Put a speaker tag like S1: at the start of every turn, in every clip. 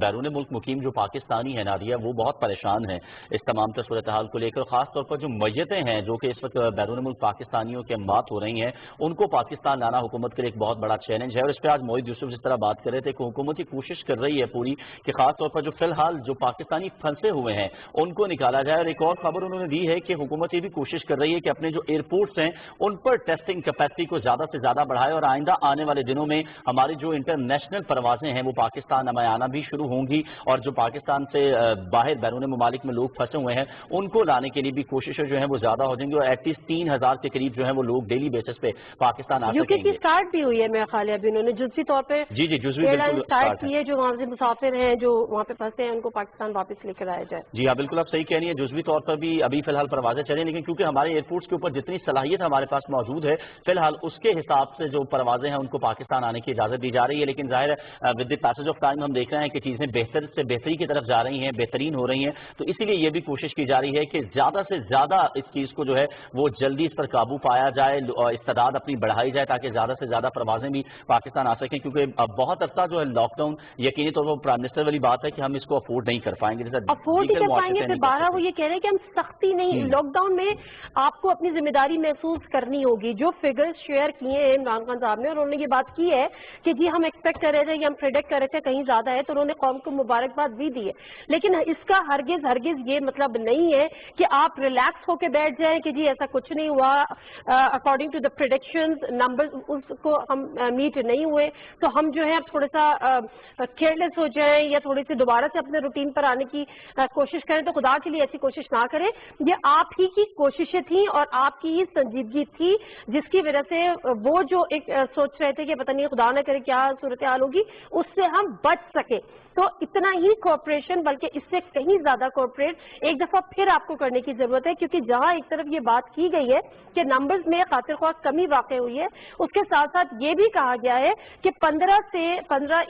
S1: بیرون ملک مقیم جو پاکستانی ہیں نادیہ وہ بہت پریشان ہیں اس تمام تر صورتحال کو لے کر، خاص طور پر جو میتیں ہیں جو کہ اس وقت بیرون ملک پاکستانیوں کے مات ہو رہی ہیں ان کو پاکستان لانا حکومت کے لیے ایک بہت بڑا چیلنج ہے، اور اس پہ آج موعد یوسف جس طرح بات کر رہے تھے کہ حکومت کی کوشش کر رہی ہے پوری کہ خاص طور پر جو فی الحال جو پاکستانی پھنسے ہوئے ہیں ان کو نکالا جائے، اور ایک اور خبر انہوں نے دی ہے کہ حکومت یہ بھی کوشش کر رہی ہے کہ اپنے جو ایئرپورٹس ہیں ان پر ٹیسٹنگ کیپیسٹی کو زیادہ سے زیادہ بڑھائے، اور آئندہ آنے والے دنوں میں ہماری جو انٹرنیشنل پروازیں ہیں وہ پاکستان ہمیں آنا بھی شروع ہوں گی، اور جو پاکستان سے باہر بیرون ممالک میں لوگ پھنسے ہوئے ہیں ان کو لانے کے لیے بھی کوششیں جو ہیں وہ زیادہ ہو جائیں گی، اور ایٹ لیسٹ 3000 کے قریب جو ہیں وہ لوگ ڈیلی بیسس پہ پاکستان آ سکیں گے۔
S2: اسٹارٹ بھی ہوئی ہے میرا خیال ہے ابھی انہوں نے جزوی طور پہ
S1: جی جزوی بالکل
S2: اسٹارٹ کی ہے، جو وہاں سے مسافر ہیں جو وہاں پہ پھنسے ہیں ان کو پاکستان واپس لے کر آیا جائے۔
S1: جی ہاں بالکل آپ صحیح کہہ رہی ہیں، جزوی طور پر بھی ابھی فی الحال پروازیں چلیں، لیکن کیونکہ ہمارے ایئرپورٹس کے اوپر جتنی صلاحیت ہمارے پاس موجود ہے فی الحال اس کے حساب سے جو پروازیں ہیں ان کو پاکستان آنے کی اجازت دی جا رہی ہے، لیکن ظاہر ہے with the passage of time ہم دیکھ رہے ہیں کہ چیزیں بہتر سے بہتری کی طرف جا رہی ہیں، بہترین ہو رہی ہیں، تو اسی لیے یہ بھی کوشش کی جا رہی ہے کہ زیادہ سے زیادہ اس چیز کو جو ہے وہ جلدی اس پر قابو پایا جائے، استعداد اپنی بڑھائی جائے تاکہ زیادہ سے زیادہ پروازیں بھی پاکستان آ سکیں، کیونکہ اب بہت عرصہ جو ہے لاک ڈاؤن یقینی طور پر پرائم منسٹر والی بات ہے کہ ہم اس کو افورڈ نہیں کر پائیں گے،
S2: افورڈ نہیں کر پائیں گے، پھر بارہ وہ یہ کہہ رہے ہیں کہ ہم سختی نہیں، لاک ڈاؤن میں آپ کو اپنی ذمہ داری محسوس کرنی ہوگی، جو فگرز شیئر کیے ہیں عمران خان صاحب نے، اور انہوں نے یہ بات کی ہے کہ جی ہم ایکسپیکٹ کر رہے تھے یا ہم پریڈکٹ کر رہے تھے کہیں زیادہ ہے، تو انہوں نے قوم کو مبارکباد بھی دی ہے، لیکن اس کا ہرگز یہ مطلب نہیں ہے کہ آپ ریلیکس ہو کے بیٹھ جائیں کہ جی ایسا کچھ نہیں ہوا، according to the predictions numbers اس کو ہم میٹ نہیں ہوئے تو ہم جو ہے اب تھوڑا سا کیئرلیس ہو جائیں یا تھوڑی سی دوبارہ سے اپنے روٹین پر آنے کی کوشش کریں، تو خدا کے لیے ایسی کوشش نہ کریں، یہ آپ ہی کی کوششیں تھیں اور آپ کی ہی سنجیدگی تھی جس کی وجہ سے وہ جو ایک سوچ رہے تھے کہ پتہ نہیں خدا نہ کرے کیا صورتحال ہوگی اس سے ہم بچ سکیں، تو اتنا ہی کوآپریشن بلکہ اس سے کہیں زیادہ کوآپریٹ ایک دفعہ پھر آپ کو کرنے کی ضرورت ہے، کیونکہ جہاں ایک طرف یہ بات کی گئی ہے کہ نمبرز میں خاطر خواہ کمی واقع ہوئی ہے، اس کے ساتھ ساتھ یہ بھی کہا گیا ہے کہ 15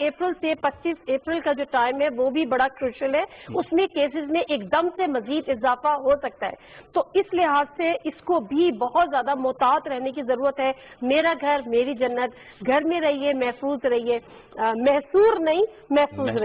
S2: اپریل سے 25 اپریل کا جو ٹائم ہے وہ بھی بڑا کروشل ہے، اس میں کیسز میں ایک دم سے مزید اضافہ ہو سکتا ہے، تو اس لحاظ سے اس کو بھی بہت زیادہ محتاط رہنے کی ضرورت ہے۔ میرا گھر میری جنت، گھر میں رہیے، محفوظ رہیے، محصور نہیں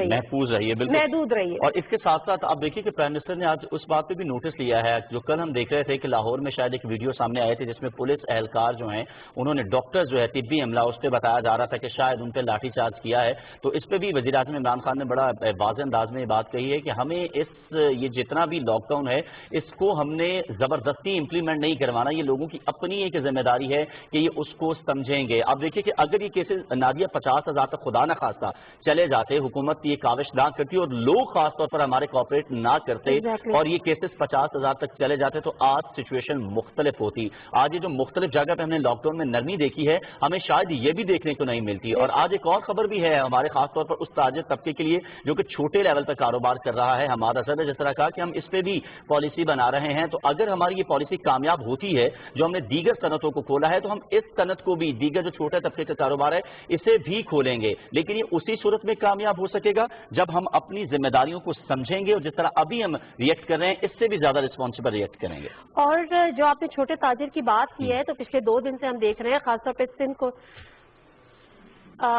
S2: محفوظ رہیے
S1: بالکل
S2: محدود رہیے۔
S1: اور اس کے ساتھ ساتھ آپ دیکھیے کہ پرائم منسٹر نے آج اس بات پہ بھی نوٹس لیا ہے، جو کل ہم دیکھ رہے تھے کہ لاہور میں شاید ایک ویڈیو سامنے آئے تھے جس میں پولیس اہلکار جو ہیں انہوں نے ڈاکٹر جو ہے طبی عملہ اس پہ بتایا جا رہا تھا کہ شاید ان پہ لاٹھی چارج کیا ہے، تو اس پہ بھی وزیر اعظم عمران خان نے بڑا واضح انداز میں یہ بات کہی ہے کہ ہمیں یہ جتنا بھی لاک ڈاؤن ہے اس کو ہم نے زبردستی امپلیمنٹ نہیں کروانا، یہ لوگوں کی اپنی ایک ذمہ داری ہے کہ یہ اس کو سمجھیں گے۔ اب دیکھیے کہ اگر یہ کیسز نادیہ 50,000 تک خدا نہ خواستہ چلے جاتے، حکومت یہ کاوش نہ کرتی اور لوگ خاص طور پر ہمارے کوآپریٹ نہ کرتے اور یہ کیسز 50,000 تک چلے جاتے تو آج سچویشن مختلف ہوتی۔ آج یہ جو مختلف جگہ پہ ہم نے لاک ڈاؤن میں نرمی دیکھی ہے ہمیں شاید یہ بھی دیکھنے کو نہیں ملتی، اور آج ایک اور خبر بھی ہے ہمارے خاص طور پر اس تاجر طبقے کے لیے جو کہ چھوٹے لیول پر کاروبار کر رہا ہے، حماد اسد نے جس طرح کہا کہ ہم اس پہ بھی پالیسی بنا رہے ہیں، تو اگر ہماری یہ پالیسی کامیاب ہوتی ہے جو ہم نے دیگر صنعتوں کو کھولا ہے تو ہم اس صنعت کو بھی، دیگر جو چھوٹے طبقے کا کاروبار ہے اسے بھی کھولیں گے، لیکن یہ اسی صورت میں کامیاب ہو سکے گا جب ہم اپنی ذمہ داریوں کو سمجھیں گے اور جس طرح ابھی ہم ریئیکٹ کر رہے ہیں اس سے بھی زیادہ رسپانسبل ریئیکٹ کریں گے۔
S2: اور جو آپ نے چھوٹے تاجر کی بات کی ہے تو پچھلے 2 دن سے ہم دیکھ رہے ہیں خاص طور پہ سندھ کو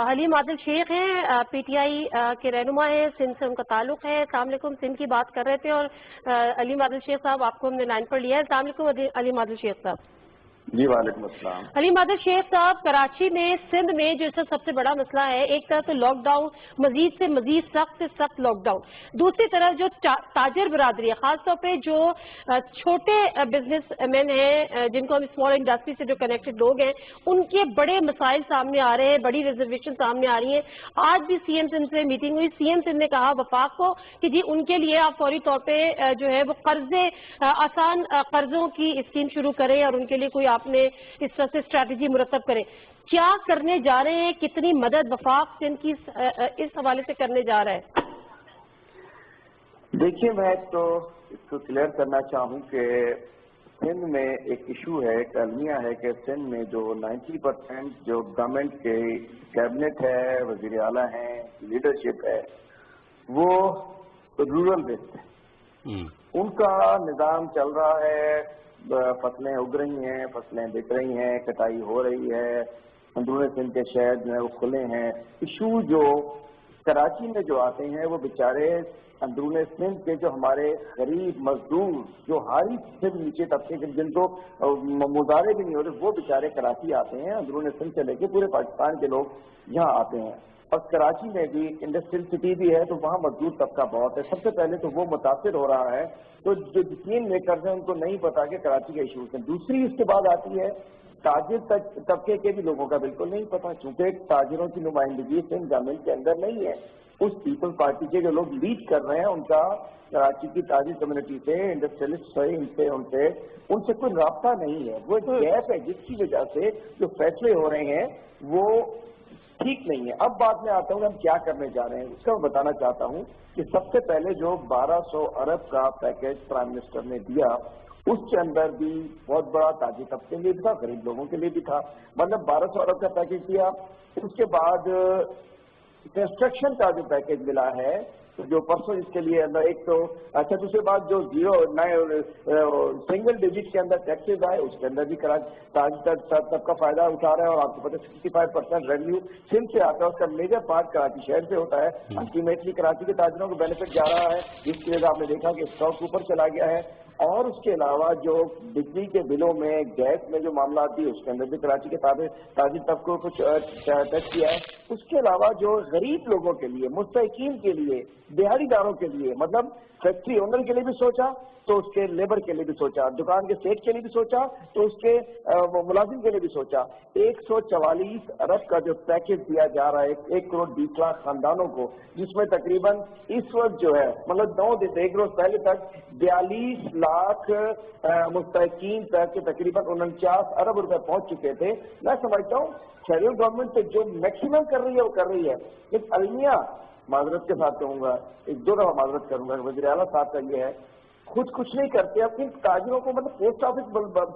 S2: حلیم عادل شیخ ہیں، پی ٹی آئی کے رہنما ہیں، سندھ سے ان کا تعلق ہے۔ السلام علیکم، سندھ کی بات کر رہے تھے اور حلیم عادل شیخ صاحب آپ کو ہم نے لائن پر لیا ہے۔ السلام علیکم حلیم عادل شیخ صاحب۔
S3: جی وعلیکم السلام۔
S2: حلیم عادل شیخ صاحب، کراچی میں سندھ میں جو سب سے بڑا مسئلہ ہے، ایک طرف تو لاک ڈاؤن، مزید سے مزید سخت سے سخت لاک ڈاؤن، دوسری طرف جو تاجر برادری ہے خاص طور پہ جو چھوٹے بزنس مین ہیں جن کو ہم اسمال انڈسٹری سے جو کنیکٹڈ لوگ ہیں ان کے بڑے مسائل سامنے آ رہے ہیں، بڑی ریزرویشن سامنے آ رہی ہیں۔ آج بھی سی ایم سندھ سے میٹنگ ہوئی، سی ایم سندھ نے کہا وفاق کو کہ جی ان کے لیے آپ فوری طور پہ جو ہے وہ آسان قرضوں کی اسکیم شروع کریں اور ان کے لیے کوئی آپ نے اس طرح سے اسٹریٹجی مرتب کریں۔ کیا کرنے جا رہے ہیں، کتنی مدد وفاق سندھ کی اس حوالے سے کرنے جا رہا ہے؟
S3: دیکھیے میں تو اس کو کلیئر کرنا چاہوں کہ سندھ میں ایک ایشو ہے، ایک المیہ ہے کہ سندھ میں جو 90% جو گورنمنٹ کے کیبنٹ ہے، وزیر اعلیٰ ہیں، لیڈرشپ ہے، وہ رورل بیسڈ ہے۔ ان کا نظام چل رہا ہے، فصلیں اگ رہی ہیں، فصلیں بک رہی ہیں، کٹائی ہو رہی ہے، اندرون سندھ کے شہر جو ہے وہ کھلے ہیں۔ ایشو جو کراچی میں جو آتے ہیں وہ بیچارے اندرون سندھ کے جو ہمارے غریب مزدور جو ہاری سے نیچے طبقے کے جن کو مظاہرے بھی نہیں ہوتے وہ بیچارے کراچی آتے ہیں، اندرون سندھ سے لے کے پورے پاکستان کے لوگ یہاں آتے ہیں. اور کراچی میں بھی انڈسٹریل سٹی بھی ہے تو وہاں مزدور طبقہ بہت ہے. سب سے پہلے تو وہ متاثر ہو رہا ہے. تو جو ڈسیزن میکرز ہیں ان کو نہیں پتا کہ کراچی کے ایشوز ہیں. دوسری اس کے بعد آتی ہے تاجر طبقے کے بھی لوگوں کا بالکل نہیں پتا، چونکہ تاجروں کی نمائندگی سندھ گورنمنٹ کے اندر نہیں ہے. اس پیپل پارٹی کے جو لوگ لیڈ کر رہے ہیں ان کا کراچی کی تاجر کمیونٹی سے، انڈسٹریلسٹ سے ان سے کوئی رابطہ نہیں ہے. وہ گیپ ہے جس کی وجہ سے جو فیصلے ہو رہے ہیں وہ ٹھیک نہیں ہے. اب بات میں آتا ہوں ہم کیا کرنے جا رہے ہیں. اس کا میں بتانا چاہتا ہوں کہ سب سے پہلے جو 1200 ارب کا پیکیج پرائم منسٹر نے دیا اس کے اندر بھی بہت بڑا تاجر طبقے کے لیے بھی تھا، غریب لوگوں کے لیے بھی تھا. مطلب 1200 ارب کا پیکیج دیا. اس کے بعد کنسٹرکشن کا جو پیکیج ملا ہے جو پرسوں اس کے لیے اندر ایک تو اچھا، دوسری بات جو سنگل ڈیجٹ کے اندر ٹیکسز آئے اس کے اندر بھی تاجر طبقہ فائدہ اٹھا رہا ہے. اور آپ کو پتہ 65% ریونیو سندھ سے آتا ہے، اس کا میجر پارٹ کراچی شہر سے ہوتا ہے. الٹیمیٹلی کراچی کے تاجروں کو بینیفٹ جا رہا ہے، جس کی وجہ آپ نے دیکھا کہ اسٹاک اوپر چلا گیا ہے. اور اس کے علاوہ جو بجلی کے بلوں میں گیس میں جو معاملات بھی اس کے اندر بھی کراچی کے تاجر طبقوں کو ٹچ کیا ہے. اس کے علاوہ جو غریب لوگوں کے لیے، مستحقین کے لیے، دیہڑی داروں کے لیے، مطلب فیکٹری اونر کے لیے بھی سوچا تو اس کے لیبر کے لیے بھی سوچا، دکان کے سیٹ کے لیے بھی سوچا تو اس کے ملازم کے لیے بھی سوچا. 144 ارب کا جو پیکیج دیا جا رہا ہے 1 کروڑ 20 لاکھ خاندانوں کو، جس میں تقریباً اس وقت جو ہے مطلب 9 دن 1 روز پہلے تک 42 لاکھ مستحقین تک کے تقریباً 49 ارب روپے پہنچ چکے تھے. میں سمجھتا ہوں فیڈرل گورنمنٹ سے جو میکسیمم کر رہی ہے وہ کر رہی ہے. ایک المیہ معذرت کے ساتھ کہوں گا، ایک دو دفعہ معذرت کروں گا، وزیر اعلیٰ صاحب کا یہ ہے خود کچھ نہیں کرتے. اب ان تاجروں کو مطلب پوسٹ آفس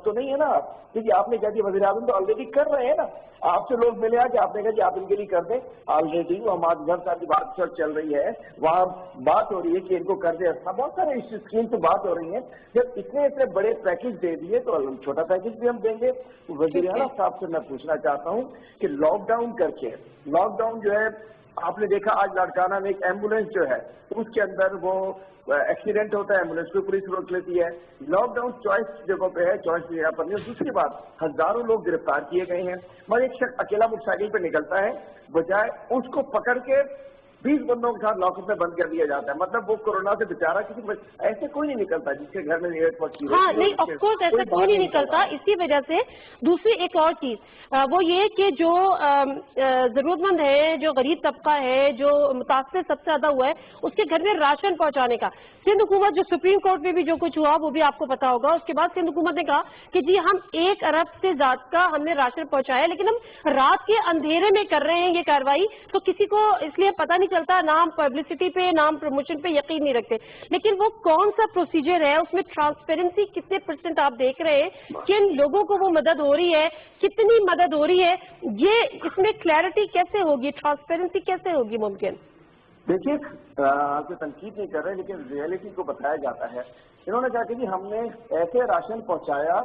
S3: تو نہیں ہے نا کہ آپ نے کہا کہ وزیر اعظم تو آلریڈی کر رہے ہیں نا. آپ سے لوگ ملے کہ آپ نے کہا کہ آپ ان کے لیے کر دیں. آلریڈی وہ ہمارے گھر صاحب کی بات چل رہی ہے، وہاں بات ہو رہی ہے کہ ان کو کر دیں. بہت سارے اسکیم سے بات ہو رہی ہے. جب اتنے بڑے پیکج دے دیے تو چھوٹا پیکج بھی ہم دیں گے. وزیر اعلیٰ صاحب سے میں پوچھنا چاہتا ہوں کہ لاک ڈاؤن کر کے، لاک ڈاؤن جو ہے آپ نے دیکھا آج لاڑکانہ میں ایک ایمبولینس جو ہے اس کے اندر وہ ایکسیڈنٹ ہوتا ہے، ایمبولینس کو پولیس روک لیتی ہے. لاک ڈاؤن چوائس جگہوں پہ ہے، چوائس جگہ پر نہیں. دوسری بات ہزاروں لوگ گرفتار کیے گئے ہیں. مگر ایک شخص اکیلا موٹر سائیکل پہ نکلتا ہے، بجائے اس کو پکڑ کے 20 بندوں کے ساتھ لاک اپ میں بند کر دیا جاتا ہے. مطلب وہ کورونا سے بیچارہ کسی ایسے کوئی نہیں نکلتا جس کے گھر میں
S2: ہاں نہیں، آف کورس ایسا کوئی نہیں نکلتا. اسی وجہ سے دوسری ایک اور چیز وہ یہ کہ جو ضرورت مند ہے، جو غریب طبقہ ہے، جو متاثر سب سے زیادہ ہوا ہے، اس کے گھر میں راشن پہنچانے کا سندھ حکومت جو سپریم کورٹ میں بھی جو کچھ ہوا وہ بھی آپ کو پتا ہوگا. اس کے بعد سندھ حکومت نے کہا کہ جی ہم 1 ارب سے زیادہ کا ہم نے راشن پہنچایا، لیکن ہم رات کے اندھیرے میں کر رہے ہیں یہ کاروائی. تو کسی کو اس لیے پتہ نہیں چلتا، نہ ہم پبلسٹی پہ نہ ہم پروموشن پہ یقین نہیں رکھتے. لیکن وہ کون سا پروسیجر ہے، اس میں ٹرانسپیرنسی کتنے % آپ دیکھ رہے ہیں، کن لوگوں کو وہ مدد ہو رہی ہے، کتنی مدد ہو رہی ہے، یہ اس میں کلیئرٹی کیسے ہوگی، ٹرانسپیرنسی کیسے ہوگی ممکن؟
S3: دیکھیے آپ سے تنقید نہیں کر رہے لیکن ریئلٹی کو بتایا جاتا ہے. انہوں نے کہا کہ جی ہم نے ایسے راشن پہنچایا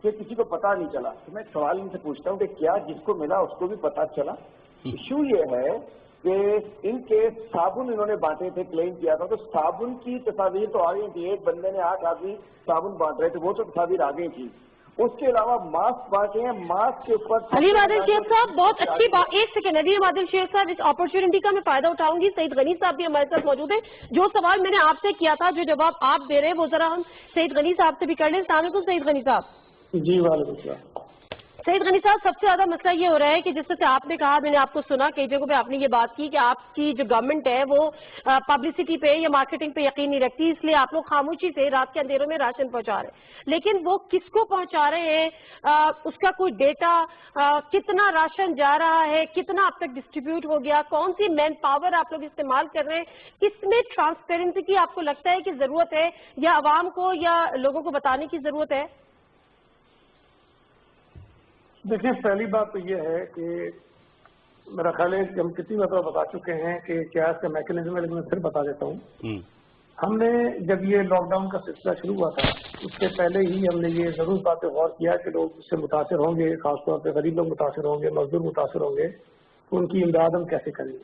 S3: کہ کسی کو پتا نہیں چلا. تو میں ایک سوال ان سے پوچھتا ہوں کہ کیا جس کو ملا اس کو بھی پتا چلا؟ ایشو یہ ہے کہ ان کے صابن انہوں نے بانٹے تھے، کلیم کیا تھا، تو صابن کی تصاویر تو آ گئی تھی. ایک بندے نے 8 آدمی صابن بانٹ رہے تھے، وہ تو تصاویر آ گئی تھی. اس کے علاوہ ماسک بانٹے ہیں، ماسک کے اوپر
S2: علیم عادل شیخ صاحب بہت اچھی بات. ایک سیکنڈ علیم عادل شیخ صاحب، اس اپرچونٹی کا میں فائدہ اٹھاؤں گی. سعید غنی صاحب بھی ہمارے ساتھ موجود ہیں. جو سوال میں نے آپ سے کیا تھا، جو جواب آپ دے رہے ہیں، وہ ذرا ہم سعید غنی صاحب سے بھی کر لیں. السلام علیکم سعید غنی صاحب.
S4: جی وعلیکم السلام.
S2: سعید غنی صاحب، سب سے زیادہ مسئلہ یہ ہو رہا ہے کہ جس سے آپ نے کہا، میں نے آپ کو سنا کئی جگہوں پہ آپ نے یہ بات کی کہ آپ کی جو گورنمنٹ ہے وہ پبلسٹی پہ یا مارکیٹنگ پہ یقین نہیں رکھتی، اس لیے آپ لوگ خاموشی سے رات کے اندھیروں میں راشن پہنچا رہے ہیں. لیکن وہ کس کو پہنچا رہے ہیں، اس کا کوئی ڈیٹا، کتنا راشن جا رہا ہے، کتنا اب تک ڈسٹریبیوٹ ہو گیا، کون سی مین پاور آپ لوگ استعمال کر رہے ہیں، اس میں ٹرانسپیرنسی کی آپ کو لگتا ہے کہ ضرورت ہے یا عوام کو یا لوگوں کو بتانے کی ضرورت ہے؟
S4: دیکھیں، پہلی بات تو یہ ہے کہ میرا خیال ہے کہ ہم کتنی مرتبہ بتا چکے ہیں کہ کیا اس کا میکینزم ہے، لیکن میں پھر بتا دیتا ہوں. ہم نے جب یہ لاک ڈاؤن کا سلسلہ شروع ہوا تھا اس سے پہلے ہی ہم نے یہ ضرور بات پہ غور کیا کہ لوگ اس سے متاثر ہوں گے، خاص طور پہ غریب لوگ متاثر ہوں گے، مزدور متاثر ہوں گے، تو ان کی امداد ہم کیسے کریں گے.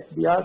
S4: SBR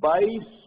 S3: 22